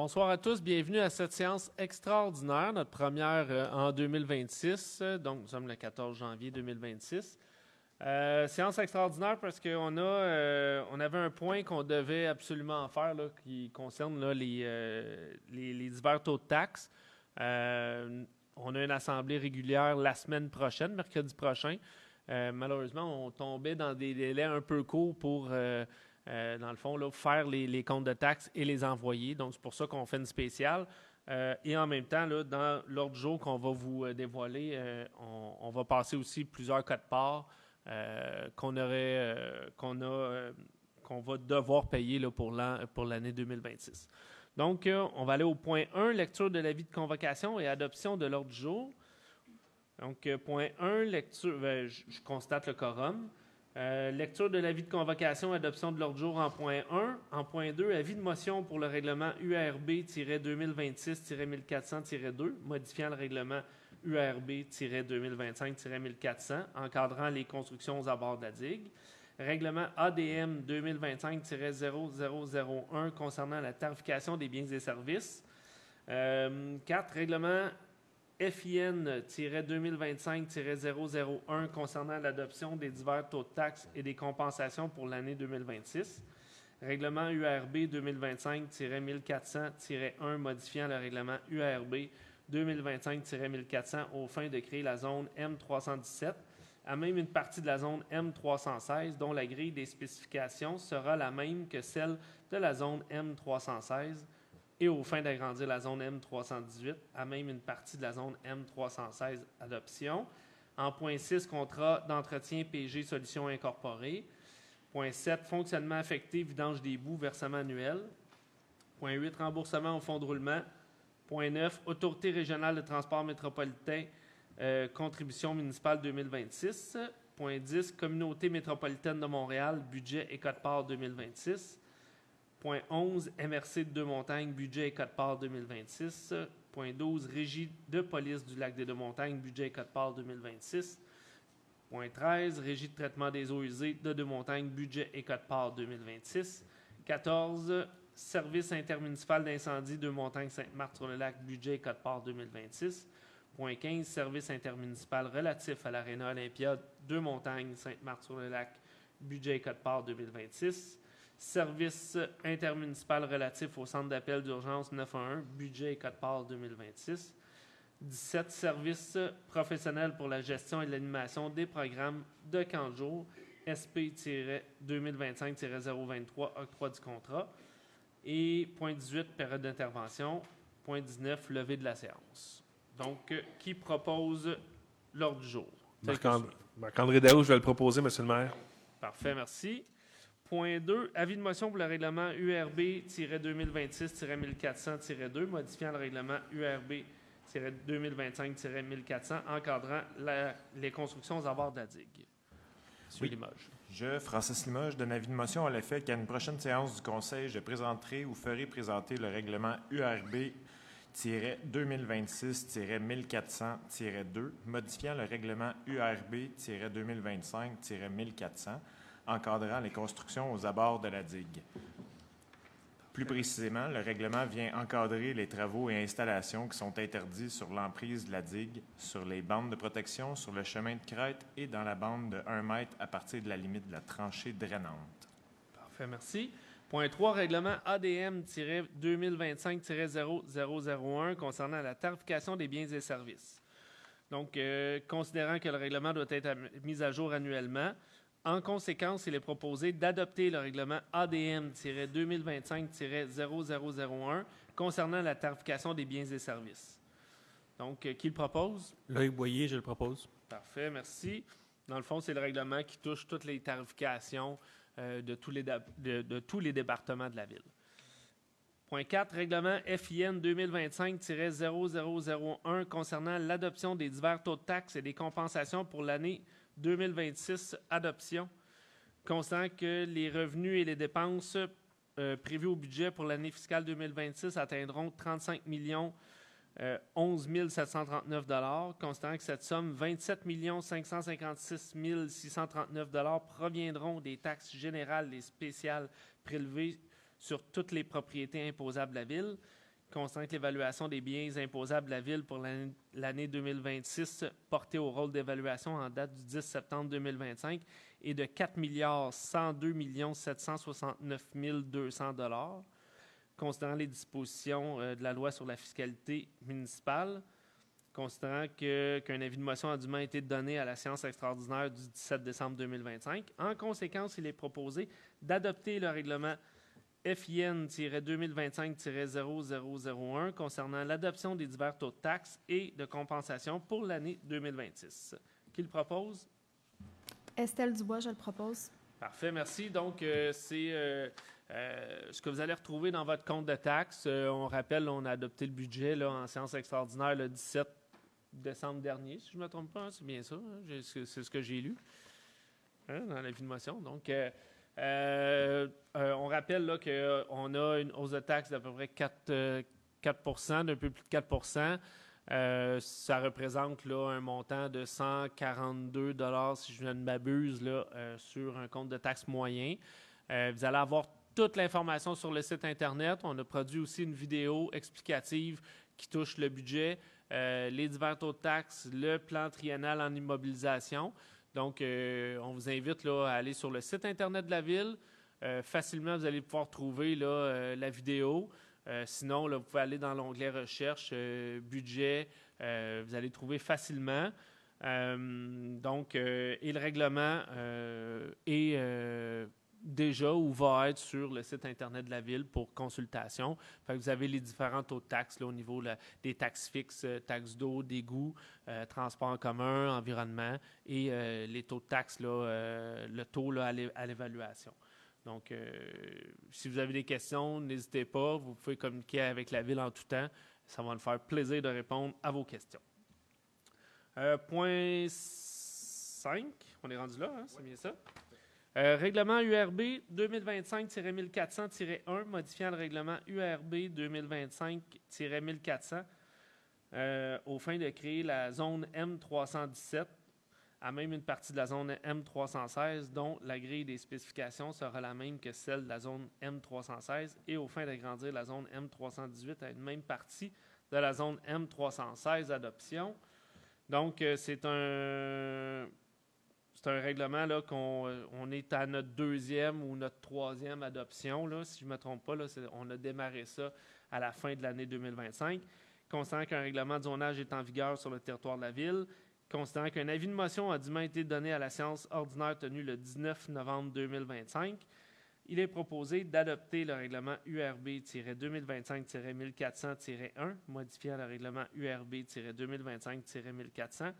Bonsoir à tous, bienvenue à cette séance extraordinaire, notre première en 2026, donc nous sommes le 14 janvier 2026. Séance extraordinaire parce qu'on on avait un point qu'on devait absolument faire là, qui concerne là, les divers taux de taxes. On a une assemblée régulière la semaine prochaine, mercredi prochain. Malheureusement, on tombait dans des délais un peu courts pour... dans le fond, là, faire les comptes de taxes et les envoyer. Donc, c'est pour ça qu'on fait une spéciale. Et en même temps, là, dans l'ordre du jour qu'on va vous dévoiler, on va passer aussi plusieurs cas de part qu'on va devoir payer là, pour l'année 2026. Donc, on va aller au point 1, lecture de l'avis de convocation et adoption de l'ordre du jour. Donc, point 1, lecture, je constate le quorum. Lecture de l'avis de convocation, adoption de l'ordre du jour en point 1. En point 2, avis de motion pour le règlement URB-2026-1400-2, modifiant le règlement URB-2025-1400, encadrant les constructions aux abords de la digue. Règlement ADM 2025-0001 concernant la tarification des biens et services. 4. Règlement FIN-2025-001 concernant l'adoption des divers taux de taxes et des compensations pour l'année 2026. Règlement URB 2025-1400-1 modifiant le règlement URB 2025-1400 aux fins de créer la zone M317, à même une partie de la zone M316 dont la grille des spécifications sera la même que celle de la zone M316 et aux fins d'agrandir la zone M318, à même une partie de la zone M316 adoption. En point 6, contrat d'entretien PG Solutions Incorporées. Point 7, fonctionnement affecté, vidange des boues, versement annuel. Point 8, remboursement au fonds de roulement. Point 9, Autorité régionale de transport métropolitain, contribution municipale 2026. Point 10, Communauté métropolitaine de Montréal, budget et quote-part 2026. Point 11, MRC de Deux-Montagnes, budget et quote-part 2026. Point 12, Régie de police du lac des Deux-Montagnes, budget et quote-part 2026. Point 13, Régie de traitement des eaux usées de Deux-Montagnes, budget et quote-part 2026. 14, Service intermunicipal d'incendie Deux-Montagnes-Sainte-Marthe-sur-le-Lac, budget et quote-part 2026. Point 15, Service intermunicipal relatif à l'Aréna Olympia Deux-Montagnes-Sainte-Marthe-sur-le-Lac, budget et quote-part 2026. Service intermunicipal relatif au centre d'appel d'urgence 911, budget et quote-part 2026. 17, services professionnels pour la gestion et l'animation des programmes de camp de jour, SP-2025-023, octroi du contrat. Et point 18, période d'intervention. Point 19, levée de la séance. Donc, qui propose l'ordre du jour? Marc-André Daou, je vais le proposer, M. le maire. Parfait, merci. Point 2, avis de motion pour le règlement URB-2026-1400-2, modifiant le règlement URB-2025-1400, encadrant les constructions aux abords de la digue. Monsieur Limoges. Je, Francis Limoges, donne avis de motion à l'effet qu'à une prochaine séance du Conseil, je présenterai ou ferai présenter le règlement URB-2026-1400-2, modifiant le règlement URB-2025-1400, encadrant les constructions aux abords de la digue. Plus précisément, le règlement vient encadrer les travaux et installations qui sont interdits sur l'emprise de la digue, sur les bandes de protection, sur le chemin de crête et dans la bande de 1 mètre à partir de la limite de la tranchée drainante. Parfait, merci. Point 3, règlement ADM-2025-0001 concernant la tarification des biens et services. Donc, considérant que le règlement doit être mis à jour annuellement, en conséquence, il est proposé d'adopter le règlement ADM-2025-0001 concernant la tarification des biens et services. Donc, qui le propose? Loïc Boyer, je le propose. Parfait, merci. Dans le fond, c'est le règlement qui touche toutes les tarifications de tous les départements de la Ville. Point 4, règlement FIN 2025-0001 concernant l'adoption des divers taux de taxes et des compensations pour l'année 2026 adoption, constatant que les revenus et les dépenses prévues au budget pour l'année fiscale 2026 atteindront 35 11 739 $, constatant que cette somme, 27 556 639 $ proviendront des taxes générales et spéciales prélevées sur toutes les propriétés imposables de la Ville, constatant que l'évaluation des biens imposables de la Ville pour l'année 2026 portée au rôle d'évaluation en date du 10 septembre 2025 est de 4 102 769 200 $, considérant les dispositions de la loi sur la fiscalité municipale, considérant qu'un avis de motion a dûment été donné à la séance extraordinaire du 17 décembre 2025. En conséquence, il est proposé d'adopter le règlement FIN-2025-0001 concernant l'adoption des divers taux de taxes et de compensation pour l'année 2026. Qui le propose? Estelle Dubois, je le propose. Parfait, merci. Donc, c'est ce que vous allez retrouver dans votre compte de taxes. On rappelle, on a adopté le budget là, en séance extraordinaire le 17 décembre dernier, si je ne me trompe pas. Hein, c'est bien ça. Hein, c'est ce que j'ai lu hein, dans l'avis de motion. Donc, on rappelle là, qu'on a une hausse de taxes d'à peu près 4 d'un peu plus de 4 ça représente là, un montant de 142 $, si je ne m'abuse, là, sur un compte de taxes moyen. Vous allez avoir toute l'information sur le site Internet. On a produit aussi une vidéo explicative qui touche le budget, les divers taux de taxes, le plan triennal en immobilisation. Donc, on vous invite là, à aller sur le site Internet de la Ville. Facilement, vous allez pouvoir trouver là, la vidéo. Sinon, là, vous pouvez aller dans l'onglet Recherche, Budget. Vous allez trouver facilement. Donc, et le règlement est déjà ou va être sur le site Internet de la Ville pour consultation. Fait que vous avez les différents taux de taxes là, au niveau des taxes fixes, taxes d'eau, d'égout, transport en commun, environnement et les taux de taxes, là, le taux là, à l'évaluation. Donc, si vous avez des questions, n'hésitez pas. Vous pouvez communiquer avec la Ville en tout temps. Ça va nous faire plaisir de répondre à vos questions. Point 5, on est rendu là, hein? C'est bien ça? Règlement URB 2025-1400-1, modifiant le règlement URB 2025-1400 aux fins de créer la zone M317 à même une partie de la zone M316 dont la grille des spécifications sera la même que celle de la zone M316 et aux fins d'agrandir la zone M318 à une même partie de la zone M316 adoption. Donc, c'est un règlement là, qu'on est à notre deuxième ou notre troisième adoption. Là, si je ne me trompe pas, là, on a démarré ça à la fin de l'année 2025. Considérant qu'un règlement de zonage est en vigueur sur le territoire de la Ville, considérant qu'un avis de motion a dûment été donné à la séance ordinaire tenue le 19 novembre 2025, il est proposé d'adopter le règlement URB-2025-1400-1, modifiant le règlement URB-2025-1400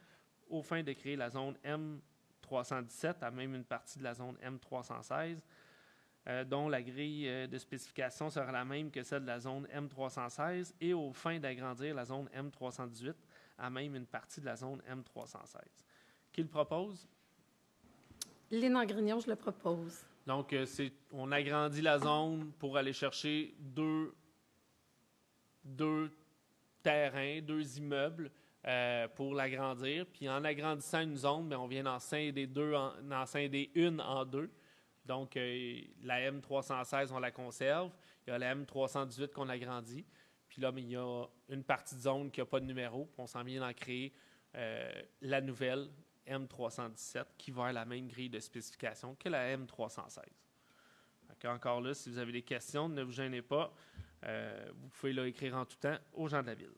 aux fins de créer la zone M317 à même une partie de la zone M316, dont la grille de spécification sera la même que celle de la zone M316 et aux fins d'agrandir la zone M318 à même une partie de la zone M316. Qui le propose? Lynn Grignon, je le propose. Donc, on agrandit la zone pour aller chercher deux terrains, deux immeubles pour l'agrandir. Puis en agrandissant une zone, bien, on vient d'en scinder une en deux. Donc, la M316, on la conserve. Il y a la M318 qu'on agrandit. Puis là, mais il y a une partie de zone qui n'a pas de numéro. Puis on s'en vient d'en créer la nouvelle M317 qui va avoir la même grille de spécification que la M316. Encore là, si vous avez des questions, ne vous gênez pas. Vous pouvez l'écrire en tout temps aux gens de la Ville.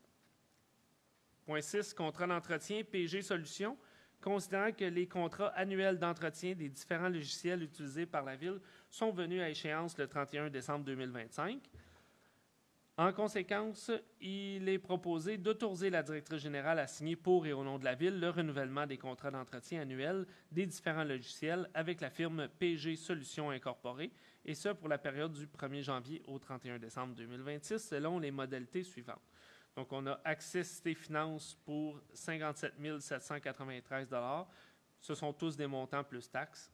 Point 6, contrat d'entretien PG Solutions. Considérant que les contrats annuels d'entretien des différents logiciels utilisés par la Ville sont venus à échéance le 31 décembre 2025, en conséquence, il est proposé d'autoriser la directrice générale à signer pour et au nom de la Ville le renouvellement des contrats d'entretien annuels des différents logiciels avec la firme PG Solutions Incorporée, et ce pour la période du 1er janvier au 31 décembre 2026, selon les modalités suivantes. Donc, on a Accessité Finance pour 57 793 $. Ce sont tous des montants plus taxes.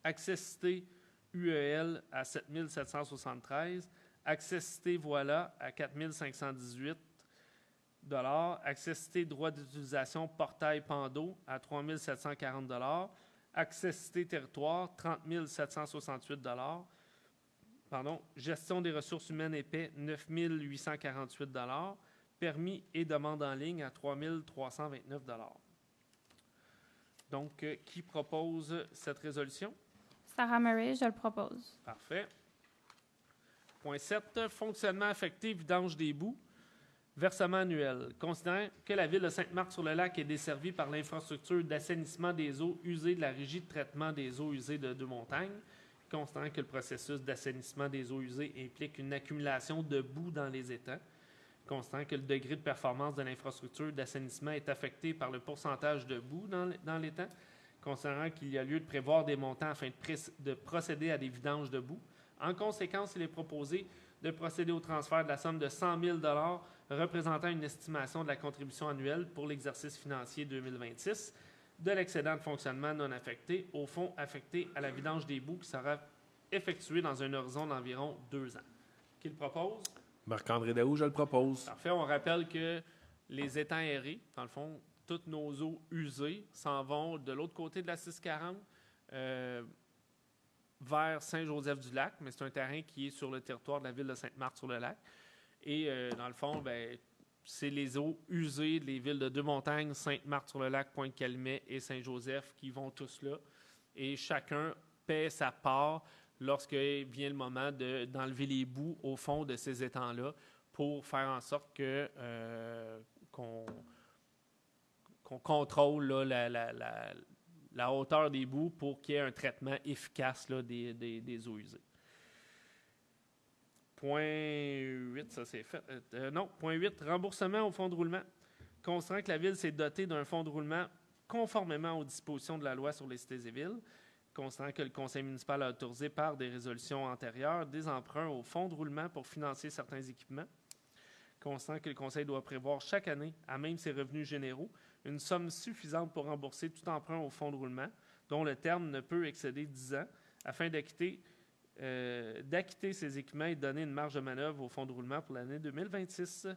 Accessité UEL à 7 773 $. Accessité Voilà à 4 518 $. Accessité Droit d'utilisation Portail Pando à 3 740 $. Accessité Territoire, 30 768 $. gestion des ressources humaines et paix, 9 848 $. Permis et demande en ligne à 3 329 $. Donc, qui propose cette résolution? Sarah Murray, je le propose. Parfait. Point 7, fonctionnement affecté, vidange des boues, versement annuel. Considérant que la ville de Sainte-Marthe-sur-le-Lac est desservie par l'infrastructure d'assainissement des eaux usées de la Régie de traitement des eaux usées de Deux-Montagnes, considérant que le processus d'assainissement des eaux usées implique une accumulation de boue dans les étangs, considérant que le degré de performance de l'infrastructure d'assainissement est affecté par le pourcentage de boue dans l'étang, considérant qu'il y a lieu de prévoir des montants afin de procéder à des vidanges de boue. En conséquence, il est proposé de procéder au transfert de la somme de 100 000 $ représentant une estimation de la contribution annuelle pour l'exercice financier 2026 de l'excédent de fonctionnement non affecté au fonds affecté à la vidange des boues qui sera effectué dans un horizon d'environ 2 ans. Qui le propose? Marc-André Daou, je le propose. Parfait. On rappelle que les étangs aérés, dans le fond, toutes nos eaux usées s'en vont de l'autre côté de la 640 vers Saint-Joseph-du-Lac, mais c'est un terrain qui est sur le territoire de la ville de Sainte-Marthe-sur-le-Lac. Et dans le fond, c'est les eaux usées des villes de Deux-Montagnes, Sainte-Marthe-sur-le-Lac, Pointe-Calumet et Saint-Joseph qui vont tous là. Et chacun paie sa part lorsque vient le moment d'enlever les boues au fond de ces étangs-là pour faire en sorte qu'on contrôle là, la hauteur des boues pour qu'il y ait un traitement efficace là, des eaux usées. Point 8, ça c'est fait. Point 8, remboursement au fonds de roulement. Considérant que la Ville s'est dotée d'un fonds de roulement conformément aux dispositions de la loi sur les cités et villes, considérant que le Conseil municipal a autorisé par des résolutions antérieures des emprunts au fonds de roulement pour financer certains équipements, considérant que le Conseil doit prévoir chaque année, à même ses revenus généraux, une somme suffisante pour rembourser tout emprunt au fonds de roulement, dont le terme ne peut excéder 10 ans, afin d'acquitter ces équipements et de donner une marge de manœuvre au fonds de roulement pour l'année 2026.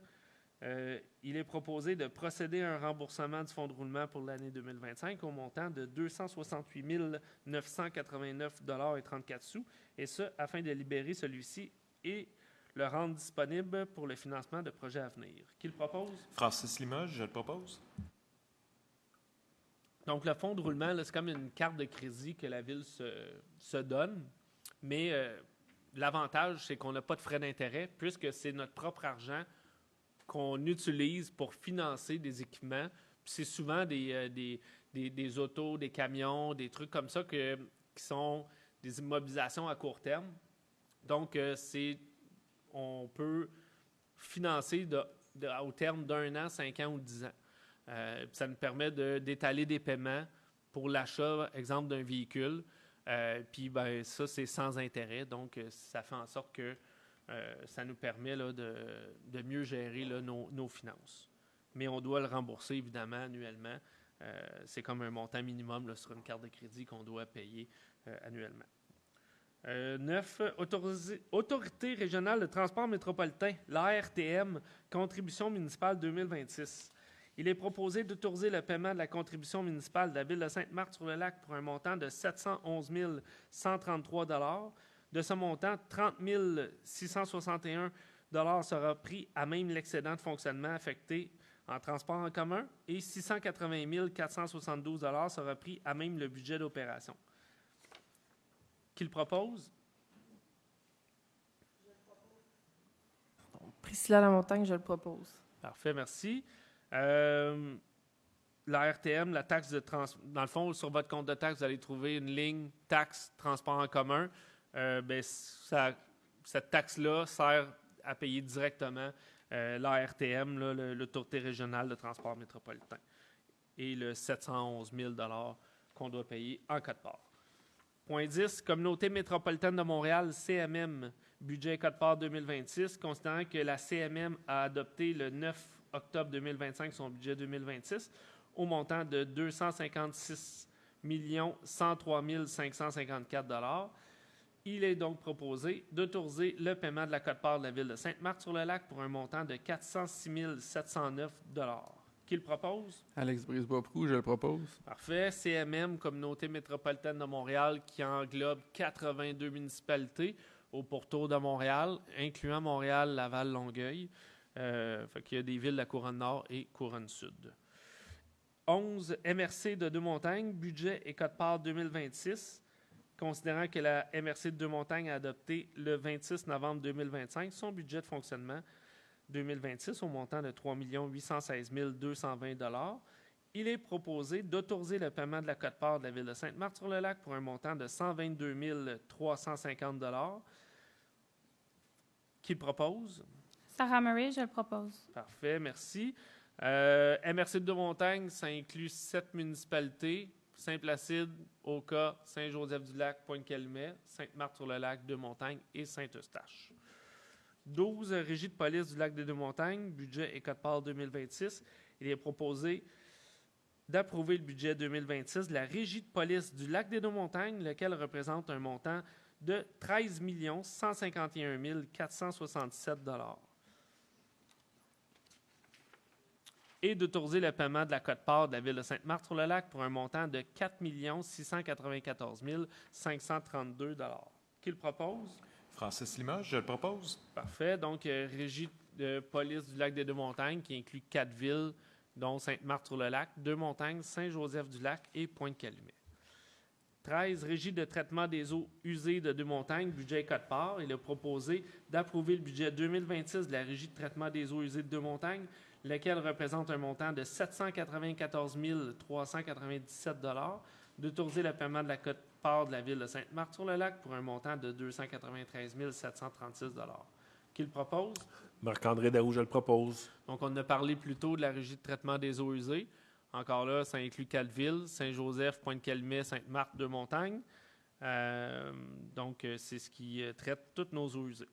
Il est proposé de procéder à un remboursement du fonds de roulement pour l'année 2025 au montant de 268 989,34 $, et ce, afin de libérer celui-ci et le rendre disponible pour le financement de projets à venir. Qui le propose? Francis Limoges, je le propose. Donc, le fonds de roulement, là, c'est comme une carte de crédit que la Ville se donne, mais l'avantage, c'est qu'on n'a pas de frais d'intérêt puisque c'est notre propre argent qu'on utilise pour financer des équipements. Puis c'est souvent des autos, des camions, des trucs comme ça qui sont des immobilisations à court terme. Donc, on peut financer au terme d'1 an, 5 ans ou 10 ans. Ça nous permet d'étaler des paiements pour l'achat, exemple, d'un véhicule. Puis, ça, c'est sans intérêt. Donc, ça fait en sorte que ça nous permet là, de mieux gérer là, nos finances. Mais on doit le rembourser, évidemment, annuellement. C'est comme un montant minimum là, sur une carte de crédit qu'on doit payer annuellement. 9. Autorité régionale de transport métropolitain, l'ARTM, contribution municipale 2026. Il est proposé d'autoriser le paiement de la contribution municipale de la Ville de Sainte-Marthe-sur-le-Lac pour un montant de 711 133 $. De ce montant, 30 661 $ sera pris à même l'excédent de fonctionnement affecté en transport en commun et 680 472 $ sera pris à même le budget d'opération. Qui le propose? Priscilla Lamontagne, je le propose. Parfait, merci. La RTM, la taxe de transport, dans le fond, sur votre compte de taxe, vous allez trouver une ligne taxe transport en commun. Cette taxe-là sert à payer directement la RTM, l'Autorité régionale de transport métropolitain, et le 711 000 $ qu'on doit payer en quote-part. Point 10, Communauté métropolitaine de Montréal, CMM, budget quote-part 2026, considérant que la CMM a adopté le 9 octobre 2025 son budget 2026 au montant de 256 103 554 $. Il est donc proposé d'autoriser le paiement de la quote-part de la Ville de Sainte-Marthe-sur-le-Lac pour un montant de 406 709 $. Qui le propose? Alex Brisebois-Proulx, je le propose. Parfait. CMM, Communauté métropolitaine de Montréal, qui englobe 82 municipalités, au pourtour de Montréal, incluant Montréal, Laval, Longueuil. Fait qu'il y a des villes de la Couronne Nord et Couronne Sud. 11, MRC de Deux-Montagnes, budget et quote-part 2026. Considérant que la MRC de Deux-Montagnes a adopté le 26 novembre 2025 son budget de fonctionnement 2026 au montant de 3 816 220 $, il est proposé d'autoriser le paiement de la quote-part de la Ville de Sainte-Marthe-sur-le-Lac pour un montant de 122 350 $. Qui le propose? Sarah Murray, je le propose. Parfait, merci. MRC de Deux-Montagnes, ça inclut 7 municipalités: Saint-Placide, Oka, Saint-Joseph-du-Lac, Pointe-Calumet, Sainte-Marthe-sur-le-Lac, Deux-Montagnes et Saint-Eustache. 12, Régie de police du lac des Deux-Montagnes, budget et quote-part 2026. Il est proposé d'approuver le budget 2026 de la Régie de police du lac des Deux-Montagnes, lequel représente un montant de 13 151 467 $. Et d'autoriser le paiement de la quote-part de la Ville de Sainte-Marthe-sur-le-Lac pour un montant de 4 694 532 $. Qui le propose? Francis Limoges, je le propose. Parfait. Donc, Régie de police du lac des Deux-Montagnes, qui inclut 4 villes, dont Sainte-Marthe-sur-le-Lac, Deux-Montagnes, Saint-Joseph-du-Lac et Pointe-Calumet. 13, Régie de traitement des eaux usées de Deux-Montagnes, budget et quote-part. Il est proposé d'approuver le budget 2026 de la Régie de traitement des eaux usées de Deux-Montagnes, lequel représente un montant de 794 397 $, d'autoriser le paiement de la quote-part de la Ville de Sainte-Marthe-sur-le-Lac pour un montant de 293 736 $. Qui le propose? Marc-André Daou, je le propose. Donc, on a parlé plus tôt de la Régie de traitement des eaux usées. Encore là, ça inclut 4 villes: Saint-Joseph, Pointe-Calumet, Sainte-Marthe, Deux-Montagnes. Donc, c'est ce qui traite toutes nos eaux usées.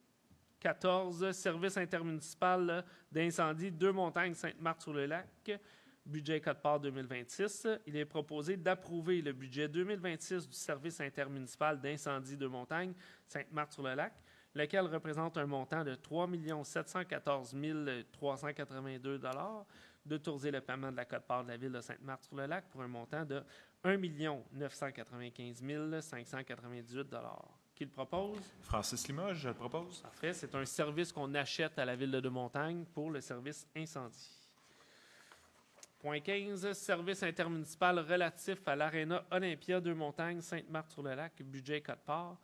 14, Service intermunicipal d'incendie Deux-Montagnes, Sainte-Marthe-sur-le-Lac, budget et quote-part 2026. Il est proposé d'approuver le budget 2026 du Service intermunicipal d'incendie Deux-Montagnes, Sainte-Marthe-sur-le-Lac, lequel représente un montant de 3 714 382 $, d'autoriser le paiement de la quote-part de la Ville de Sainte-Marthe-sur-le-Lac pour un montant de 1 995 598 $. Qui le propose? Francis Limoges, je le propose. Parfait. C'est un service qu'on achète à la Ville de Deux-Montagnes pour le service incendie. Point 15, service intermunicipal relatif à l'Aréna Olympia Deux-Montagnes, Sainte-Marthe-sur-le-Lac, budget et quote-part.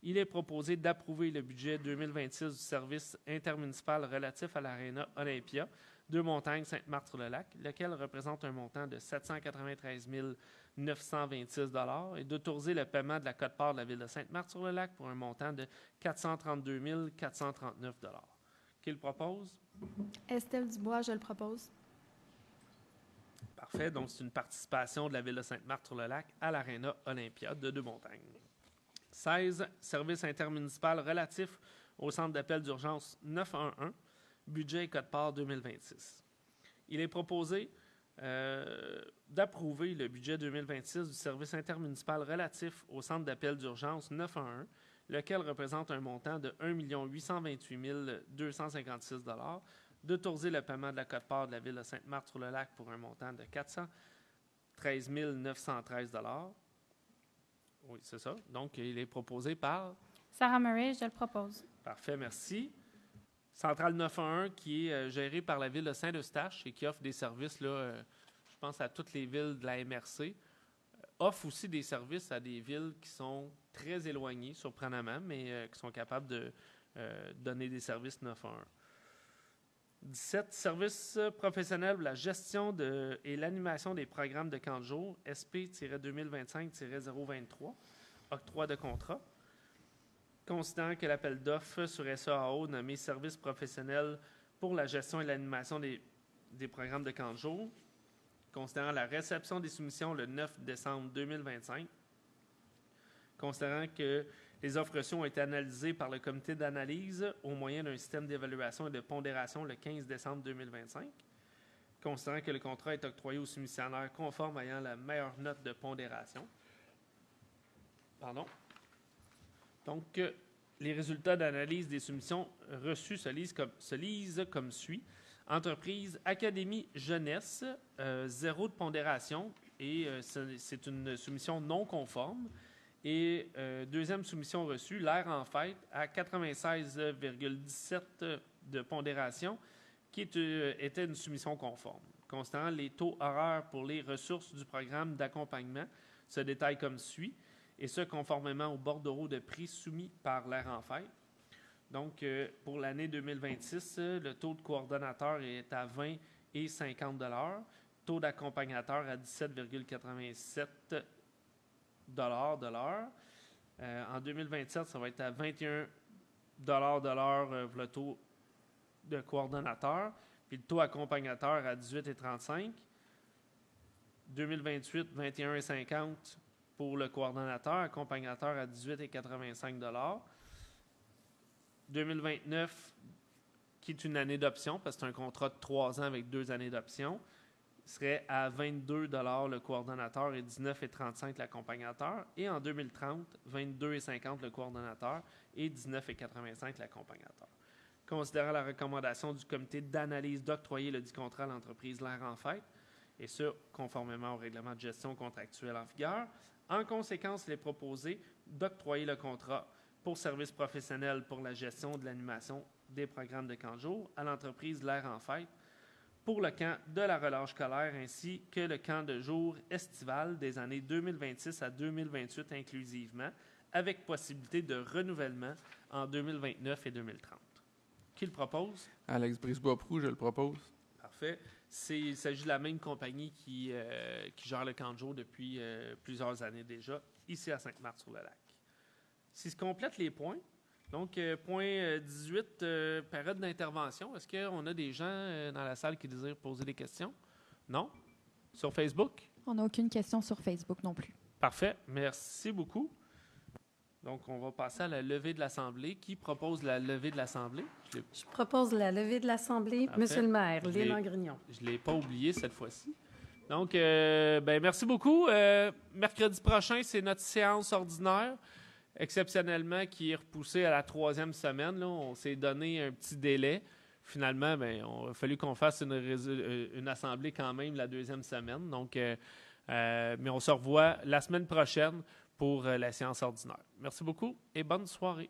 Il est proposé d'approuver le budget 2026 du service intermunicipal relatif à l'Aréna Olympia Deux-Montagnes, Sainte-Marthe-sur-le-Lac, lequel représente un montant de 793 926 $ et d'autoriser le paiement de la quote-part de la Ville de Sainte-Marthe-sur-le-Lac pour un montant de 432 439 $. Qui le propose? Estelle Dubois, je le propose. Parfait. Donc, c'est une participation de la Ville de Sainte-Marthe-sur-le-Lac à l'Aréna Olympia de Deux-Montagnes. 16, service intermunicipal relatif au centre d'appel d'urgence 911, budget et quote-part 2026. Il est proposé d'approuver le budget 2026 du service intermunicipal relatif au centre d'appel d'urgence 911, lequel représente un montant de 1 828 256 $, d'autoriser le paiement de la quote-part de la Ville de Sainte-Marthe-sur-le-Lac pour un montant de 413 913 $. Oui, c'est ça. Donc, il est proposé par... Sarah Murray, je le propose. Parfait, merci. Centrale 911, qui est gérée par la Ville de Saint-Eustache et qui offre des services, là, je pense, à toutes les villes de la MRC. Offre aussi des services à des villes qui sont très éloignées, surprenamment, mais qui sont capables de donner des services 911. 17, services professionnels pour la gestion et l'animation des programmes de camp de jour, SP-2025-023, octroi de contrat. Considérant que l'appel d'offres sur SAAO nommé Services professionnels pour la gestion et l'animation des programmes de camp de jour, considérant la réception des soumissions le 9 décembre 2025, considérant que les offres reçues ont été analysées par le comité d'analyse au moyen d'un système d'évaluation et de pondération le 15 décembre 2025, considérant que le contrat est octroyé aux soumissionnaires conformes ayant la meilleure note de pondération. Donc, les résultats d'analyse des soumissions reçues se lisent comme suit. Entreprise Académie Jeunesse, 0 de pondération et c'est une soumission non conforme. Et deuxième soumission reçue, l'air en fête à 96,17 de pondération, qui était une soumission conforme. Considérant les taux horaires pour les ressources du programme d'accompagnement, se détaille comme suit, et ce, conformément au bordereau de prix soumis par l'air en fête. Donc, pour l'année 2026, le taux de coordonnateur est à 20 et 50 $, taux d'accompagnateur à 17,87 de l'heure. En 2027, ça va être à 21 de l'heure le taux de coordonnateur, puis le taux accompagnateur à 18,35 $. 2028, 21,50 $ pour le coordonnateur, accompagnateur à 18,85 $. 2029, qui est une année d'option, parce que c'est un contrat de 3 ans avec 2 années d'option, serait à 22 $ le coordonnateur et 19,35 $ l'accompagnateur. Et en 2030, 22,50 $ le coordonnateur et 19,85 $ l'accompagnateur. Considérant la recommandation du comité d'analyse d'octroyer le dit contrat à l'entreprise L'Air en Fête, et ce, conformément au règlement de gestion contractuelle en vigueur, en conséquence, il est proposé d'octroyer le contrat pour services professionnels pour la gestion de l'animation des programmes de camp de jour à l'entreprise L'Air en Fête pour le camp de la relâche scolaire ainsi que le camp de jour estival des années 2026 à 2028 inclusivement, avec possibilité de renouvellement en 2029 et 2030. Qui le propose? Alex Brisebois-Proulx, je le propose. Parfait. Il s'agit de la même compagnie qui gère le camp de jour depuis plusieurs années déjà, ici à Sainte-Marthe-sur-le-Lac. Si se complètent les points, donc point 18, période d'intervention. Est-ce qu'on a des gens dans la salle qui désirent poser des questions? Non? Sur Facebook? On n'a aucune question sur Facebook non plus. Parfait. Merci beaucoup. Donc, on va passer à la levée de l'Assemblée. Qui propose la levée de l'Assemblée? Je propose la levée de l'Assemblée. Parfait. Monsieur le maire, Je Léna Grignon. Je ne l'ai pas oublié cette fois-ci. Donc, merci beaucoup. Mercredi prochain, c'est notre séance ordinaire, exceptionnellement, qui est repoussée à la 3e semaine. Là. On s'est donné un petit délai. Finalement, il a fallu qu'on fasse une assemblée quand même la 2e semaine. Donc, mais on se revoit la semaine prochaine pour la séance ordinaire. Merci beaucoup et bonne soirée.